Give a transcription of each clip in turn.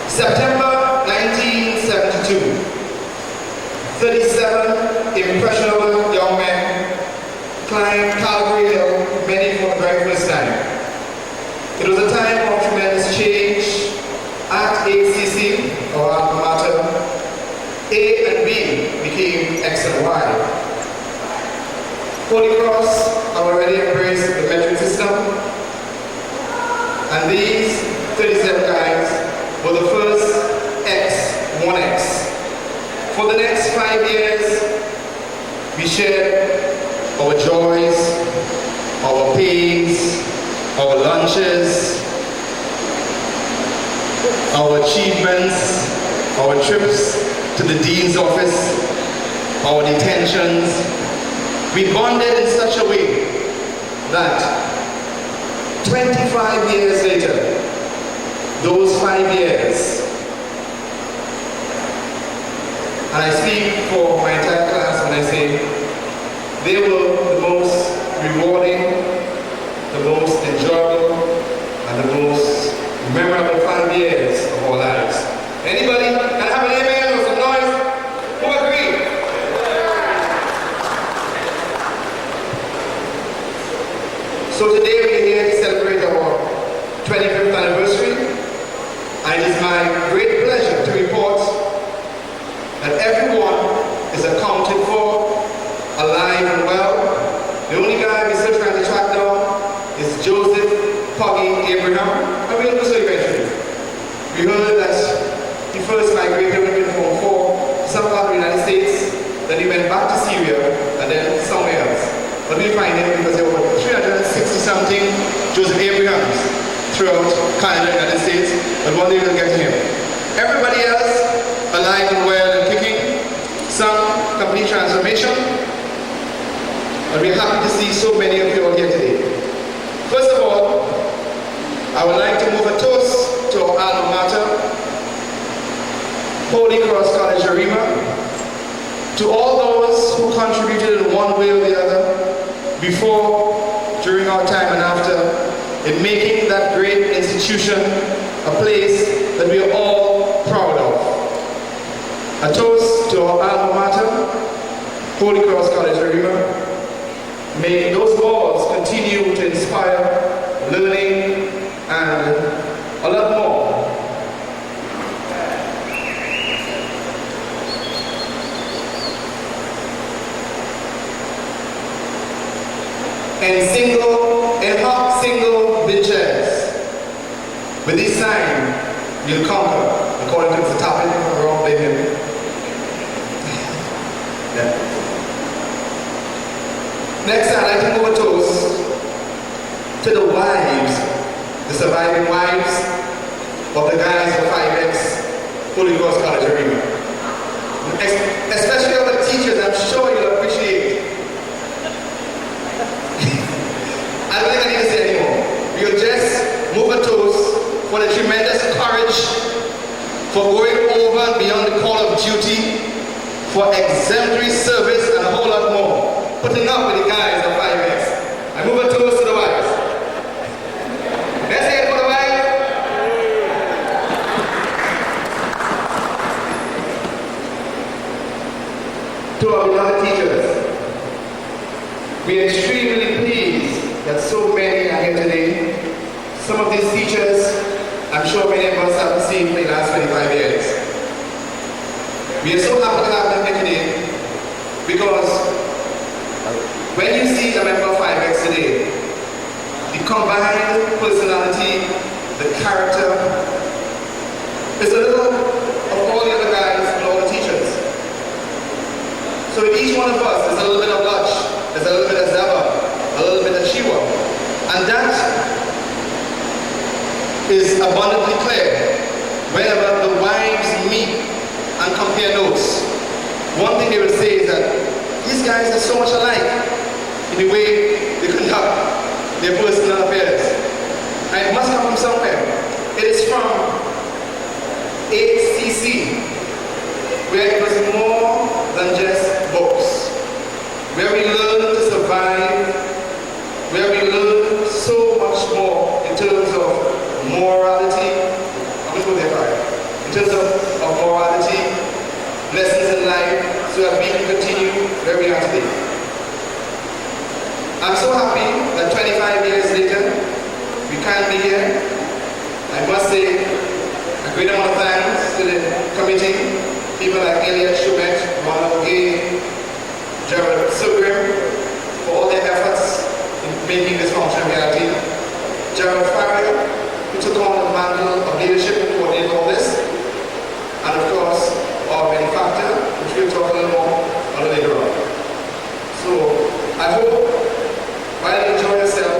September 1972, 37 impressionable young men climbed Calvary Hill, many for the very first time. It was a time of tremendous change at HCC, or alma mater. A and B became X and Y. Holy Cross have already embraced the metric system, and these 37 guys were the first X, 1X. For the next 5 years, we shared our joys, our pains, our lunches, our achievements, our trips to the dean's office, our detentions. We bonded in such a way that 25 years later, those 5 years, and I speak for my entire class when I say they were the most rewarding, the most enjoyable, and the most memorable 5 years of our lives. Anybody? Can I have an amen or some noise? Who agree? So today we're here to celebrate our 25th anniversary, and it is my great pleasure to report that everyone is accounted for, alive and well. The only guy we're still trying to track down is Joseph Puggy Abraham, and we'll do so eventually. We heard that he first migrated when he was in Form 4 to some part of the United States, then he went back to Syria, and then somewhere else. But we'll find him because there were 360-something Joseph Abrahams throughout Canada and the United States, but one day we'll get to him. Everybody else, alive and well and kicking, some complete transformation, and we're happy to see so many of you all here today. First of all, I would like to move a toast to our alma mater, Holy Cross College Arima, to all those who contributed in one way or the other, before, during our time and after, in making that great institution a place that we are all proud of. A toast to our alma mater, Holy Cross College Arima. May those walls continue to inspire learning and a lot more. In hot single big chairs. With this sign, you'll conquer, according to the topic of our own hymn. Yeah. Next, I'd like to move a toast to the wives, the surviving wives of the guys of 5X Holy Cross College Arima. Especially all the teachers, I'm sure you'll appreciate. I don't think I need to say anymore. We'll just move a toast for the tremendous courage, for going over and beyond the call of duty, for exemplary service and a whole lot more. Putting up with the guys of 5X. I move a toast to the wives. Let's say it for the wives. To our beloved teachers, we are extremely pleased that so many are here today. Some of these teachers, I'm sure many of us haven't seen for the last 25 years. We are so happy to have them here today because when you see a member of 5X today, the combined personality, the character, is a little of all the other guys and all the teachers. So in each one of us, there's a little bit of Lutch, there's a little bit of Zaba, a little bit of Shiva. And that is abundantly clear whenever the wives meet and compare notes. One thing they will say is that these guys are so much alike in the way they conduct their personal affairs. And it must come from somewhere. It is from HCC, where it was more than just books, where we learn to survive, where we learn so much more in terms of morality, I'm going to go there, right? In terms of morality, lessons in life, so that we can continue where we are today. I'm so happy that 25 years later, we can be here. I must say a great amount of thanks to the committee, people like Elliot Schubert, Ronald Gay, Gerald Sugrim, for all their efforts in making this function a reality. Gerald Farrier, who took on the mantle of leadership and coordinated all this. And of course, our benefactor, which we'll talk a little more on later on. So, I hope, while you enjoy yourself,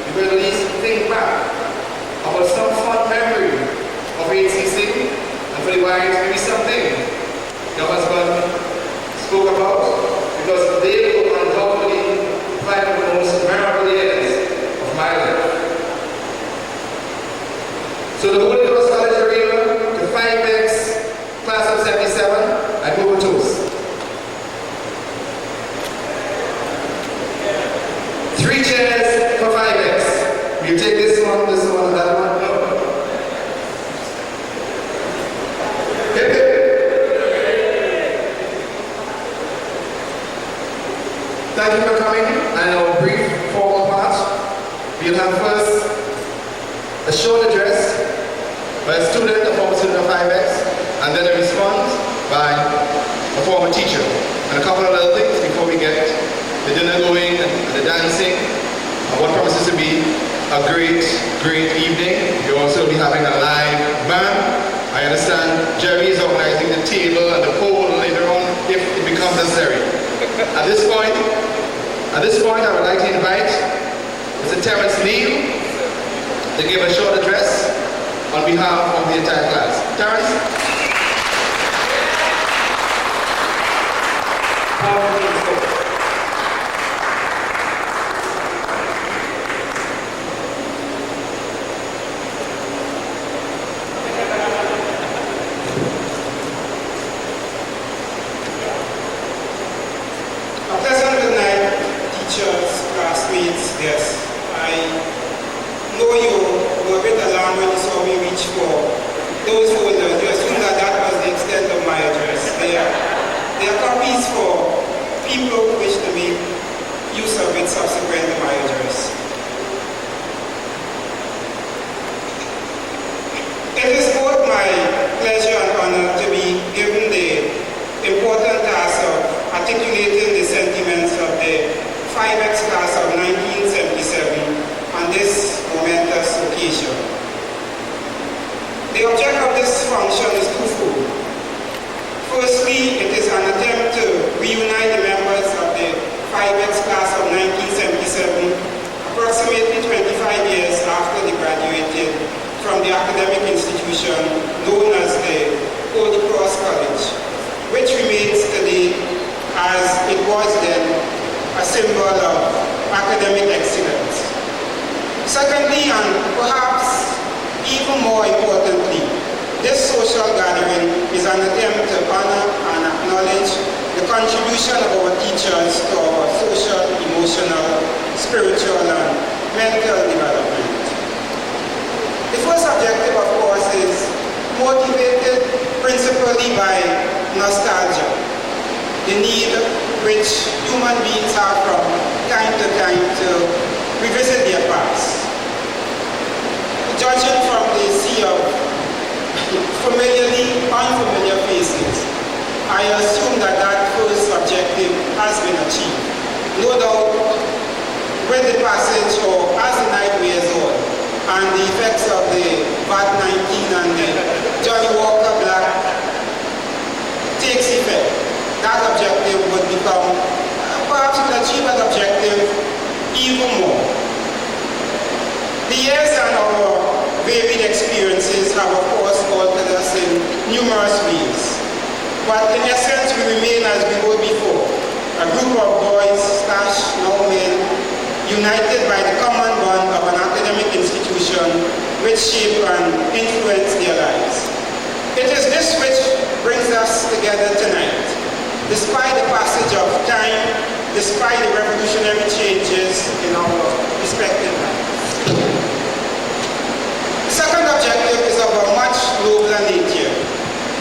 you will at least think back about some fun memory of HCC, and for the wives, maybe something your husband spoke about, because they will undoubtedly find the most memorable years of my life. So the Holy Ghost College Arima, the 5X, class of 77, I go with toast. 3 chairs for 5X. You take this one, and that one. No. Hip, hip. Thank you for coming. And our brief formal part. We'll have first a short address by a student, a former student of 5X, and then a response by a former teacher. And a couple of other things before we get the dinner going and the dancing, and what promises to be a great, great evening. We'll also be having a live band. I understand Jerry is organizing the table and the pole later on if it becomes necessary. At this point, I would like to invite Mr. Terrence Neal to give a short address on behalf of the entire class. Terrence?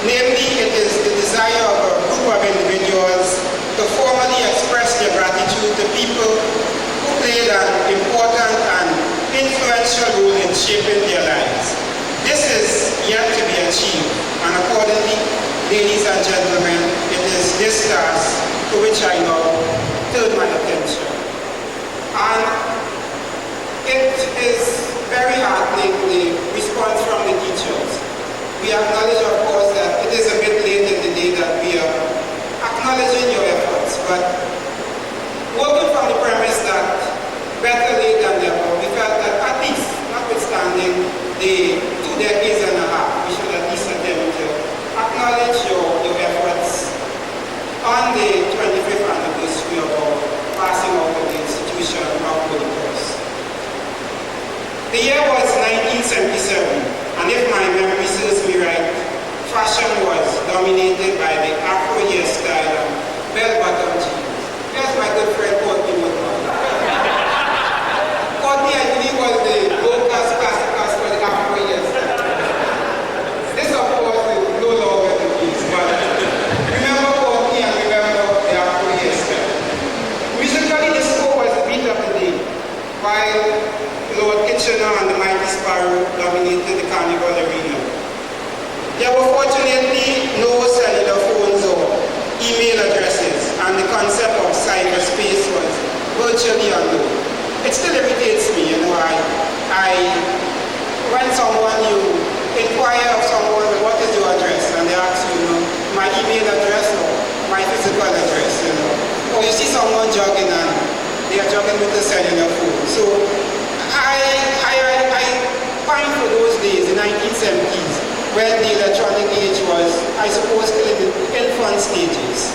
Namely, it is the desire of a group of individuals to formally express their gratitude to people who played an important and influential role in shaping their lives. This is yet to be achieved, and accordingly, ladies and gentlemen, it is this task to which I now turn my attention. And it is very heartening, the response from the teachers. We acknowledge, of course, that it is a bit late in the day that we are acknowledging your efforts, but working from the premise that better late than never, we felt that at least, notwithstanding the 2 decades and a half, we should at least attempt to acknowledge your efforts on the 25th anniversary of our passing out of the institution of Holy Cross. The year was 1977, and if my memory serves me right, fashion was dominated by the Afro hairstyle and bell-bottom jeans. Here's my good friend Courtney Woodman. Courtney, I believe, was the low-class classicals for the Afro hairstyle. This, of course, is no longer the case, but remember Courtney and remember the Afro hairstyle. Musically, the score was the beat of the day, while Lord Kitchener and the Mighty Sparrow dominated the Carnival Arena. There were fortunately no cellular phones or email addresses, and the concept of cyberspace was virtually unknown. It still irritates me, when someone, you inquire of someone, what is your address? And they ask you, my email address or my physical address, Or you see someone jogging and they are jogging with a cellular phone. So I pine for those days, the 1970s, when the electronic age was, I suppose, still in the infant stages.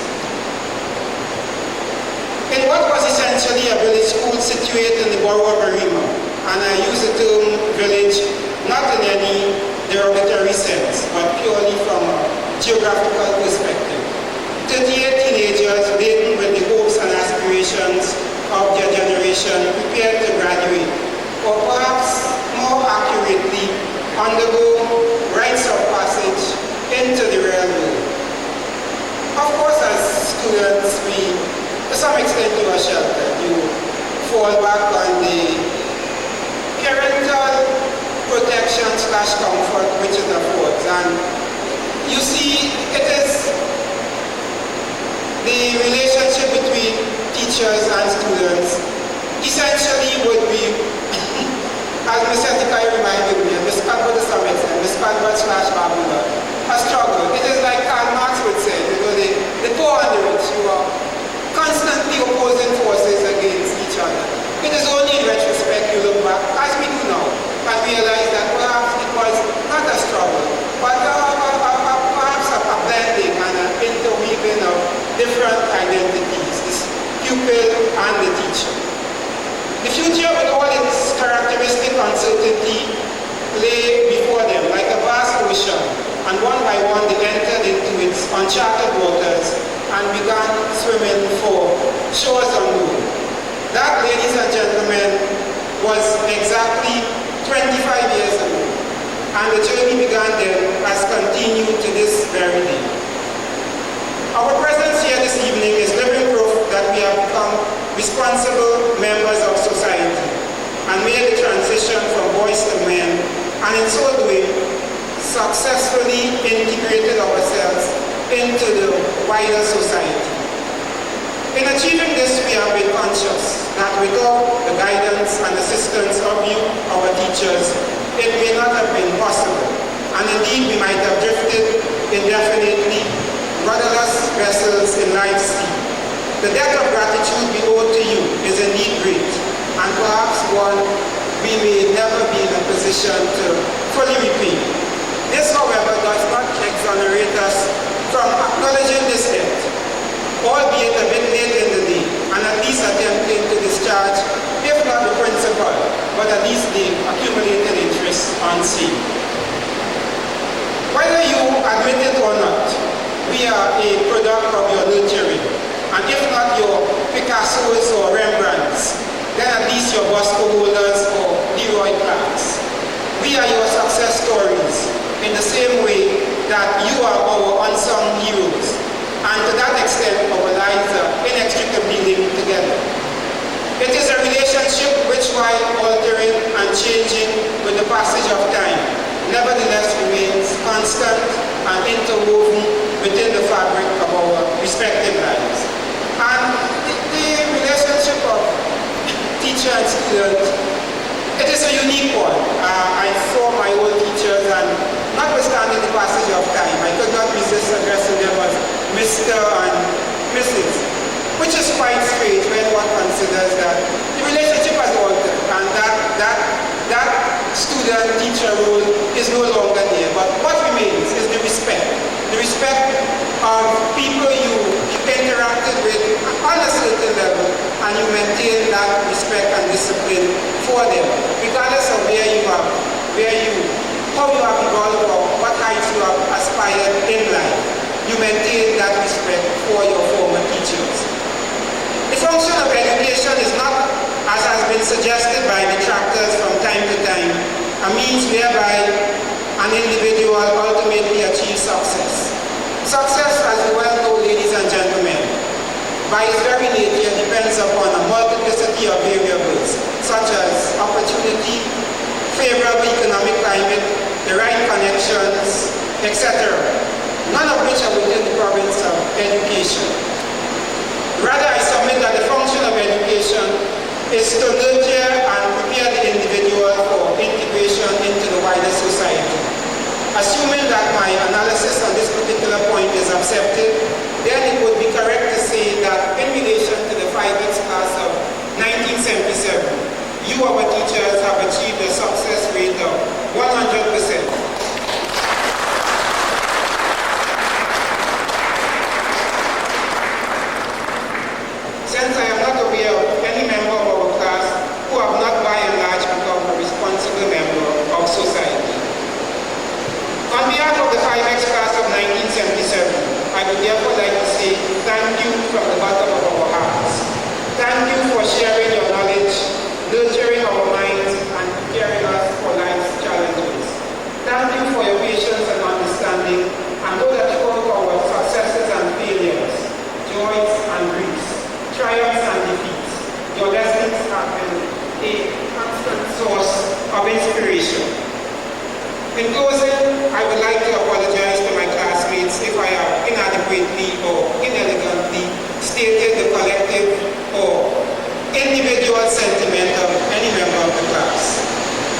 In what was essentially a village school situated in the borough of Arima, and I use the term village not in any derogatory sense, but purely from a geographical perspective. 38 teenagers laden with the hopes and aspirations of their generation prepared to graduate, or perhaps more accurately, undergo rites of passage into the real world. Of course, as students, we, to some extent, you are sheltered. You fall back on the parental protection / comfort which it affords. And you see, it is the relationship between teachers and students essentially would be, as Ms. Etikai reminded me, and Ms. Calvert to some extent, Ms. Calvert / Babula, a struggle. It is like Karl Marx would say, the poor and the rich, you are constantly opposing forces against each other. It is only in retrospect you look back, as we do now, and realize that perhaps it was not a struggle, but perhaps a blending and an interweaving of different identities, this pupil and the teacher. The future, with all its characteristic uncertainty, lay before them like a vast ocean, and one by one they entered into its uncharted waters and began swimming for shores unknown. That, ladies and gentlemen, was exactly 25 years ago, and the journey began then has continued to this very day. Our presence here this evening is living proof that we have become responsible members of society and made the transition from boys to men, and in so doing, successfully integrated ourselves into the wider society. In achieving this, we have been conscious that without the guidance and assistance of you, our teachers, it may not have been possible, and indeed we might have drifted indefinitely, rudderless vessels in life's sea. The debt of gratitude we owe to you is indeed great, and perhaps one we may never be in a position to fully repay. This, however, does not exonerate us from acknowledging this debt, albeit a bit late in the day, and at least attempting to discharge, if not the principal, but at least the accumulated interest unseen. Whether you admit it or not, we are a product of your nurturing, and if not your Picassos or Rembrandts, then at least your Bosco holders or Leroy Clarks. We are your success stories in the same way that you are our unsung heroes, and to that extent our lives are inextricably linked together. It is a relationship which, while altering and changing with the passage of time, nevertheless remains constant and interwoven within the fabric of our respective lives. And the relationship of teacher and student, it is a unique one. I saw my old teachers, and notwithstanding the passage of time, I could not resist addressing them as Mr. and Mrs., which is quite strange when one considers that the relationship has altered and that student-teacher role is no longer there. But what remains is the respect of people you interacted with on a certain level, and you maintain that respect and discipline for them, regardless of how you have evolved or what heights you have aspired in life. You maintain that respect for your former teachers. The function of education is not, as has been suggested by detractors from time to time, a means whereby an individual ultimately achieves success. Success, as you well know, ladies and gentlemen, by its very nature depends upon a multiplicity of variables, such as opportunity, favorable economic climate, the right connections, etc., none of which are within the province of education. Rather, I submit that the function of education is to nurture and prepare the individual for integration into the wider society. Assuming that my analysis on this particular point is accepted, then it would be correct to say that in relation to the 5X class of 1977, you, our teachers, have achieved a success rate of 100%. Since I am not aware of any member of our class who have not by and large become a responsible member of society. On behalf of the 5X class of 1977, I would therefore like to say thank you from the bottom of our hearts. Thank you for sharing your knowledge, nurturing our minds, and preparing us for life's challenges. Thank you for your patience and understanding, and know that throughout our successes and failures, joys and griefs, triumphs and defeats, your lessons have been a constant source of inspiration. In closing, I would like to apologize to my classmates if I have inadequately or inelegantly stated the collective or individual sentiment of any member of the class.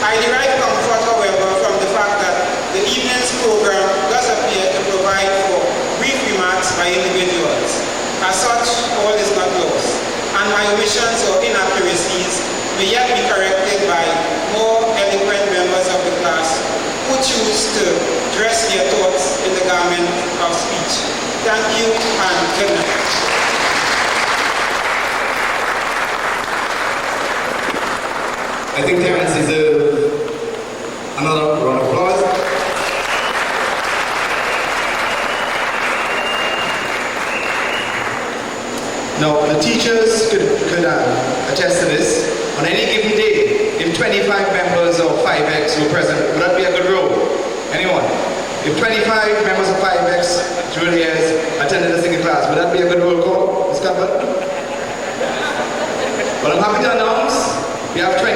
I derive comfort, however, from the fact that the evening's program does appear to provide for brief remarks by individuals. As such, all is not lost, and my omissions or inaccuracies may yet be corrected by more eloquent members of the class who choose to dress their thoughts in the garment of speech. Thank you and good night. I think Terence deserves another round of applause. Now, the teachers could attest to this. On any given day, if 25 members of 5X were present, would that be a good roll? Anyone? If 25 members of 5X during the years attended a single class, would that be a good roll call, Ms. Campbell? Well, I'm happy to announce we have 20.